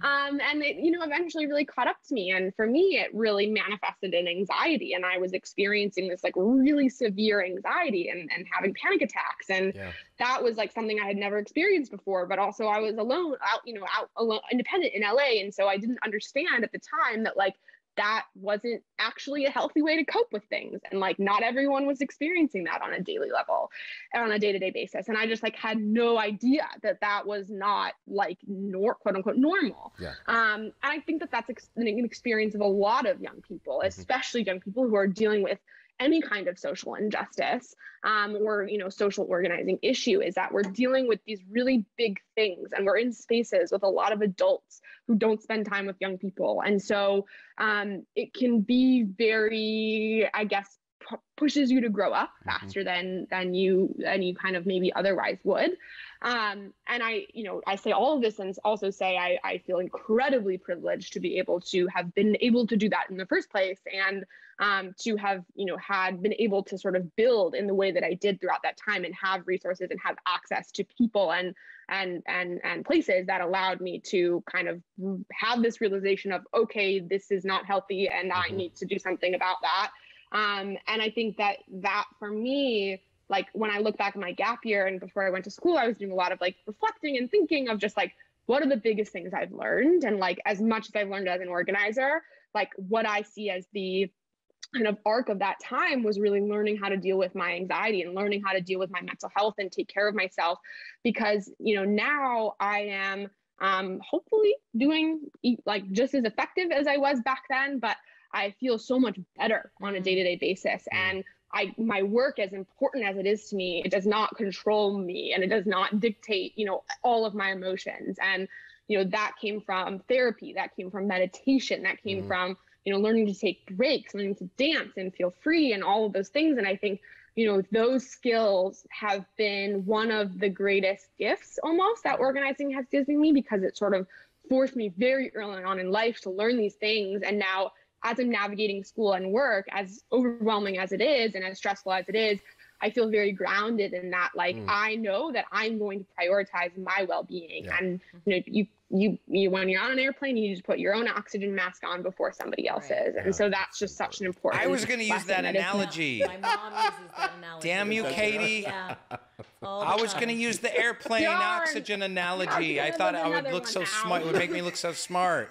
And it, eventually really caught up to me. And for me, it really manifested in anxiety. And I was experiencing this like really severe anxiety and having panic attacks. And that was like something I had never experienced before, but also I was alone, out alone, independent in LA. And so I didn't understand at the time that like, that wasn't actually a healthy way to cope with things. And like, not everyone was experiencing that on a daily level, on a day-to-day basis. And I just like had no idea that was not like quote unquote normal. And I think that's an experience of a lot of young people, especially young people who are dealing with any kind of social injustice or social organizing issue, is that we're dealing with these really big things, and we're in spaces with a lot of adults who don't spend time with young people. And so it can be very, I guess, pushes you to grow up faster than you kind of maybe otherwise would. And I say all of this and also say I feel incredibly privileged to be able to have been able to do that in the first place, and to have had been able to sort of build in the way that I did throughout that time, and have resources and have access to people and places that allowed me to kind of have this realization of, okay, this is not healthy and I need to do something about that. And I think that for me, like when I look back at my gap year and before I went to school, I was doing a lot of like reflecting and thinking of just like, what are the biggest things I've learned? And like, as much as I've learned as an organizer, like what I see as the kind of arc of that time was really learning how to deal with my anxiety and learning how to deal with my mental health and take care of myself. Because, now I am hopefully doing like just as effective as I was back then, but I feel so much better on a day-to-day basis. And my work, as important as it is to me, it does not control me, and it does not dictate, all of my emotions. And, that came from therapy, that came from meditation, that came from, learning to take breaks, learning to dance and feel free and all of those things. And I think, those skills have been one of the greatest gifts almost that organizing has given me, because it sort of forced me very early on in life to learn these things. And now, as I'm navigating school and work, as overwhelming as it is and as stressful as it is, I feel very grounded in that. Like, I know that I'm going to prioritize my well-being. And, you when you're on an airplane, you just put your own oxygen mask on before somebody else's. And so that's just such an important. I was going to use that analogy. My mom uses that analogy. Damn you, Katie. Yeah. I was going to use the airplane oxygen analogy. I thought I would look so smart. It would make me look so smart.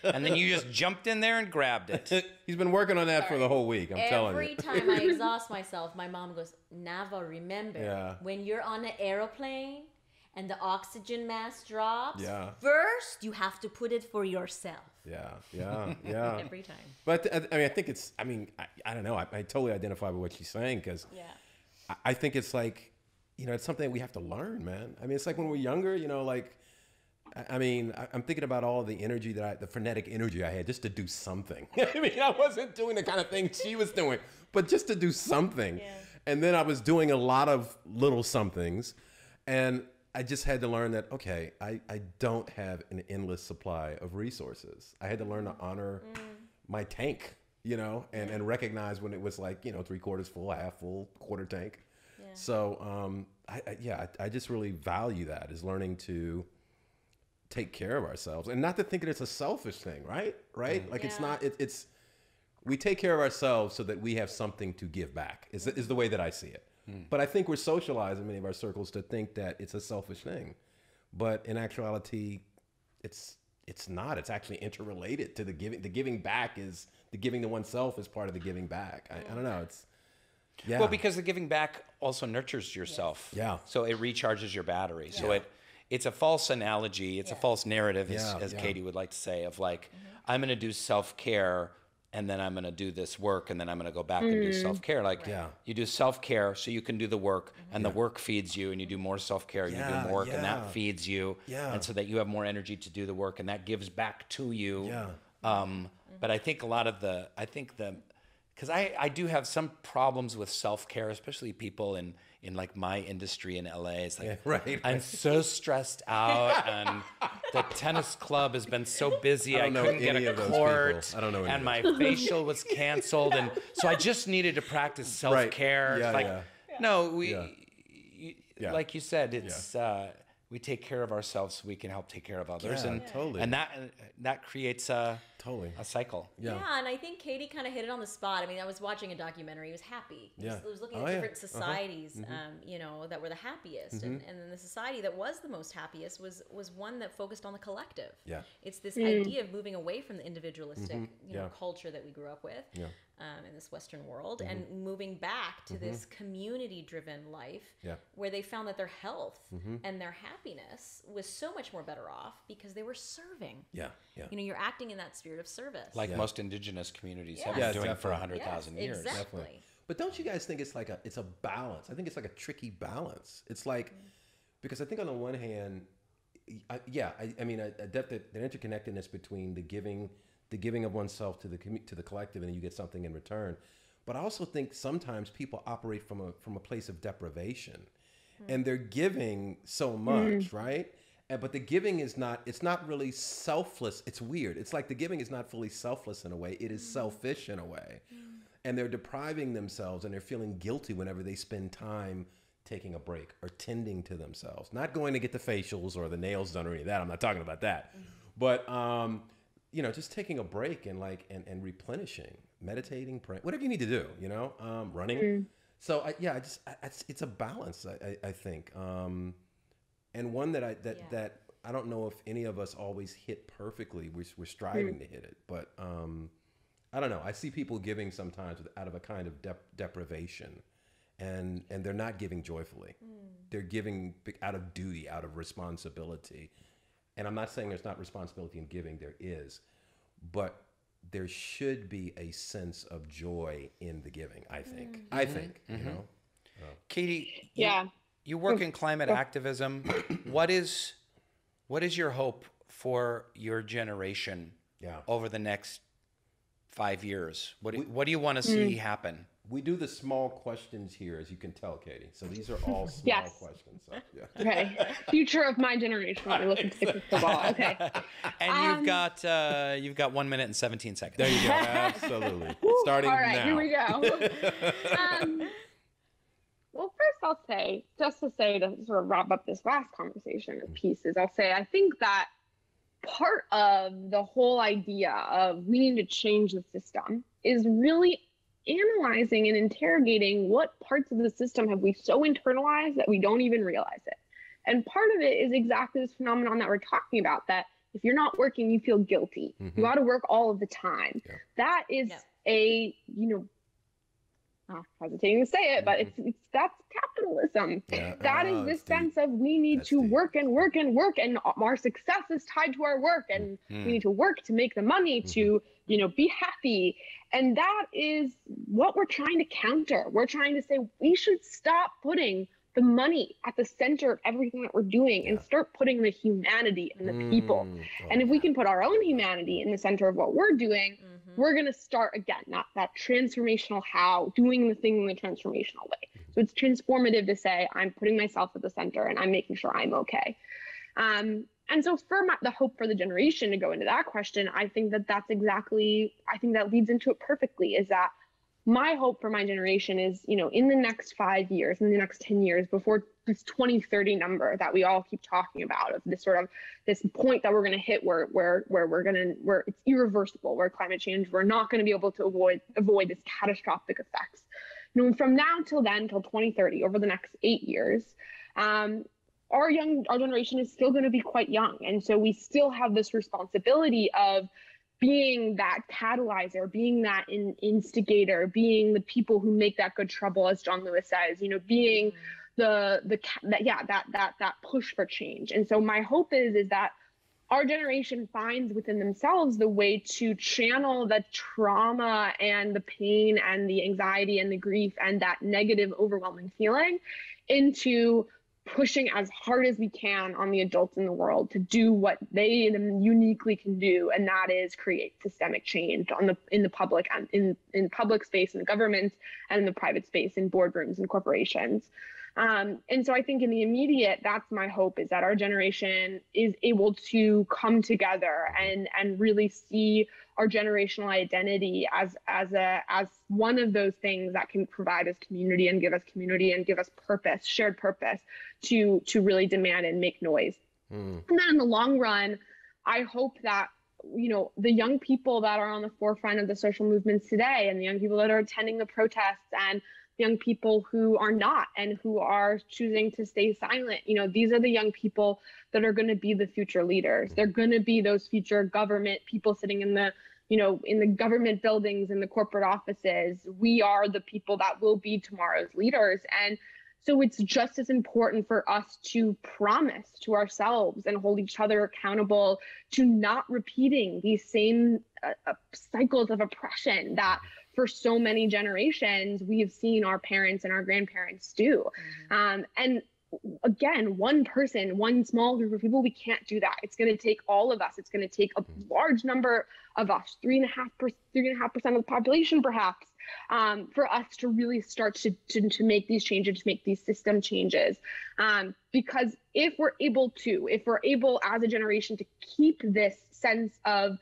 And then you just jumped in there and grabbed it. He's been working on that for the whole week, I'm telling you. Every time I exhaust myself, my mom goes, Nava, remember, when you're on an aeroplane and the oxygen mask drops, first you have to put it for yourself. Every time. But I think it's, I don't know. I totally identify with what she's saying, because I think it's like, it's something we have to learn, man. It's like when we're younger, like, I'm thinking about all the energy the frenetic energy I had just to do something. I wasn't doing the kind of thing she was doing, but just to do something. And then I was doing a lot of little somethings, and I just had to learn that, okay, I don't have an endless supply of resources. I had to learn to honor my tank, and recognize when it was like, 3/4 full, half full, quarter tank. So, I just really value that, is learning to take care of ourselves, and not to think that it's a selfish thing, right? Like it's not, it's, we take care of ourselves so that we have something to give back, is the way that I see it. But I think we're socialized in many of our circles to think that it's a selfish thing. But in actuality, it's not. It's actually interrelated to the giving. The giving back is, the giving to oneself is part of the giving back. I don't know. It's, well, because the giving back also nurtures yourself. So it recharges your battery. So it's a false analogy. It's a false narrative, as Katie would like to say, of like, I'm going to do self-care, and then I'm going to do this work, and then I'm going to go back and do self-care. Like, you do self-care so you can do the work, and the work feeds you, and you do more self-care, and you do more work, and that feeds you, and so that you have more energy to do the work, and that gives back to you. But I think a lot of the because I do have some problems with self-care, especially people in like my industry in LA. It's like, right. I'm so stressed out, and the tennis club has been so busy. I couldn't get a court. I don't know any and my facial was canceled, and so I just needed to practice self-care. Right. No, like you said, it's we take care of ourselves so we can help take care of others, and that creates a cycle. Yeah, and I think Katie kind of hit it on the spot. I mean, I was watching a documentary. He was happy. He was looking at different societies, you know, that were the happiest, and then the society that was the most happiest was one that focused on the collective. Yeah, it's this idea of moving away from the individualistic you know, culture that we grew up with. Yeah. In this Western world, and moving back to this community-driven life, where they found that their health and their happiness was so much more better off because they were serving. You know, you're acting in that spirit of service, like most indigenous communities have been doing for 100,000 years. Exactly. But don't you guys think it's like it's a balance? I think it's like a tricky balance. It's like because I think on the one hand, I mean, the interconnectedness between the giving of oneself to the collective, and then you get something in return. But I also think sometimes people operate from a place of deprivation, and they're giving so much, right? But the giving it's not really selfless. It's weird. It's like the giving is not fully selfless in a way. It is selfish in a way, and they're depriving themselves, and they're feeling guilty whenever they spend time taking a break or tending to themselves, not going to get the facials or the nails done or any of that. I'm not talking about that, but you know, just taking a break and and replenishing, meditating, praying, whatever you need to do, you know, running. So it's a balance, I think, and one that I don't know if any of us always hit perfectly. We're striving to hit it, but I don't know. I see people giving sometimes out of a kind of deprivation, and they're not giving joyfully. They're giving out of duty, out of responsibility. And I'm not saying there's not responsibility in giving, there is, but there should be a sense of joy in the giving, I think. You know? Katie, you work in climate activism. What is your hope for your generation over the next 5 years? What do you want to see happen? We do the small questions here, as you can tell, Katie. So these are all small questions. So, Okay. Future of my generation. We're looking to the crystal ball. Okay. And you've got 1 minute and 17 seconds. There you go. Absolutely. Starting all right, now. Here we go. Well, first I'll say, to sort of wrap up this last conversation of pieces, I'll say I think that part of the whole idea of we need to change the system is really analyzing and interrogating what parts of the system have we so internalized that we don't even realize it. And part of it is exactly this phenomenon that we're talking about, that if you're not working, you feel guilty. You got to work all of the time. That is a, you know, I'm hesitating to say it, but that's capitalism. That is this sense of we need to work and work and work, and our success is tied to our work, and we need to work to make the money to, you know, be happy. And that is what we're trying to counter. We're trying to say we should stop putting the money at the center of everything that we're doing and start putting the humanity and the people. And if we can put our own humanity in the center of what we're doing, we're going to start again, not that transformational how, doing the thing in the transformational way. So it's transformative to say, I'm putting myself at the center and I'm making sure I'm okay. And so for the hope for the generation, to go into that question, I think that leads into it perfectly, is that my hope for my generation is, you know, in the next 5 years, in the next 10 years, before this 2030 number that we all keep talking about, of this sort of this point that we're going to hit where it's irreversible, where climate change, we're not going to be able to avoid this catastrophic effects. You know, from now till then, till 2030, over the next 8 years, our generation is still going to be quite young. And so we still have this responsibility of being that catalyzer, being that instigator, being the people who make that good trouble, as John Lewis says, you know, being that push for change. And so my hope is that our generation finds within themselves the way to channel the trauma and the pain and the anxiety and the grief and that negative, overwhelming feeling into pushing as hard as we can on the adults in the world to do what they uniquely can do, and that is create systemic change in the public and in public space, in the government, and in the private space, in boardrooms and corporations. And so I think in the immediate, that's my hope, is that our generation is able to come together and really see our generational identity as one of those things that can provide us community and give us purpose, shared purpose to really demand and make noise. And then in the long run, I hope that, you know, the young people that are on the forefront of the social movements today, and the young people that are attending the protests, and young people who are not and who are choosing to stay silent, you know, these are the young people that are going to be the future leaders. They're going to be those future government people sitting in the, you know, in the government buildings, in the corporate offices. We are the people that will be tomorrow's leaders. And so it's just as important for us to promise to ourselves and hold each other accountable to not repeating these same cycles of oppression that for so many generations we have seen our parents and our grandparents do. And again, one person, one small group of people, we can't do that. It's going to take all of us. It's going to take a large number of us, 3.5% of the population, perhaps, for us to really start to make these changes, to make these system changes. Because if we're able as a generation to keep this sense of,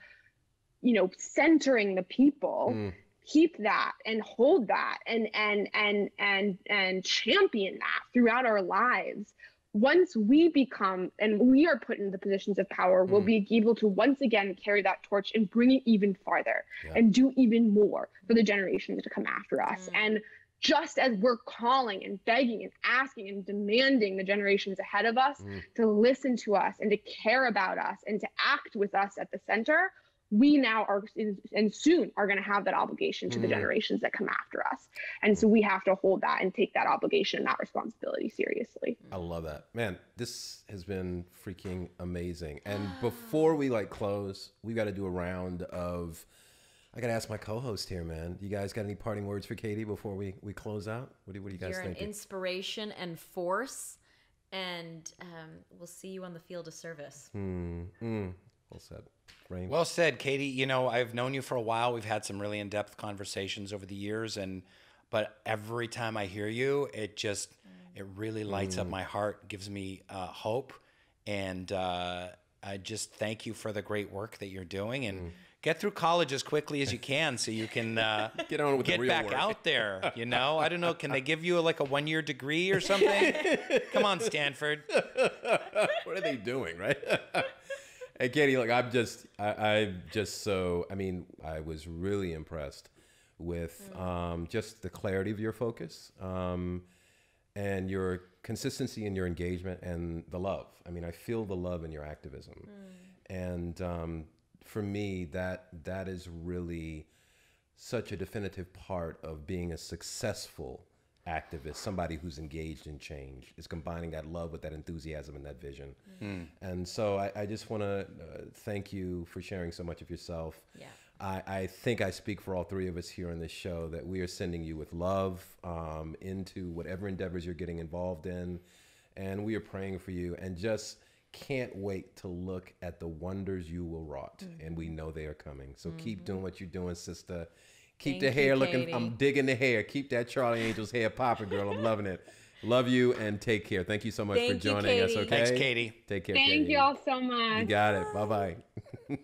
you know, centering the people, keep that and hold that and champion that throughout our lives, once we become and we are put in the positions of power, we'll be able to once again carry that torch and bring it even farther and do even more for the generations to come after us. And just as we're calling and begging and asking and demanding the generations ahead of us to listen to us and to care about us and to act with us at the center, we now are and soon are going to have that obligation to the generations that come after us. And so we have to hold that and take that obligation and that responsibility seriously. I love that. Man, this has been freaking amazing. And before we close, we got to do a round of, I got to ask my co-host here, man. You guys got any parting words for Katie before we close out? What do you guys think? You're an inspiration and force, and we'll see you on the field of service. Well said. Rainn. Well said, Katie. You know, I've known you for a while. We've had some really in-depth conversations over the years, but every time I hear you, it really lights up my heart, gives me hope, and I just thank you for the great work that you're doing, and get through college as quickly as you can so you can get on with the real back work. Out there. You know, I don't know, can they give you a 1-year degree or something? Come on, Stanford. What are they doing, right? Hey, Katie, I was really impressed with just the clarity of your focus and your consistency in your engagement and the love. I mean, I feel the love in your activism. And for me, that is really such a definitive part of being a successful activist, somebody who's engaged in change, is combining that love with that enthusiasm and that vision. And so I just want to thank you for sharing so much of yourself. Yeah. I think I speak for all three of us here on this show that we are sending you with love into whatever endeavors you're getting involved in, and we are praying for you and just can't wait to look at the wonders you will wrought, and we know they are coming. So keep doing what you're doing, sister. Keep the hair looking. Katie. I'm digging the hair. Keep that Charlie Angel's hair popping, girl. I'm loving it. Love you and take care. Thank you so much for joining us. Okay. Thanks, Katie. Take care. Thank Katie. you all so much. You got it. Bye bye.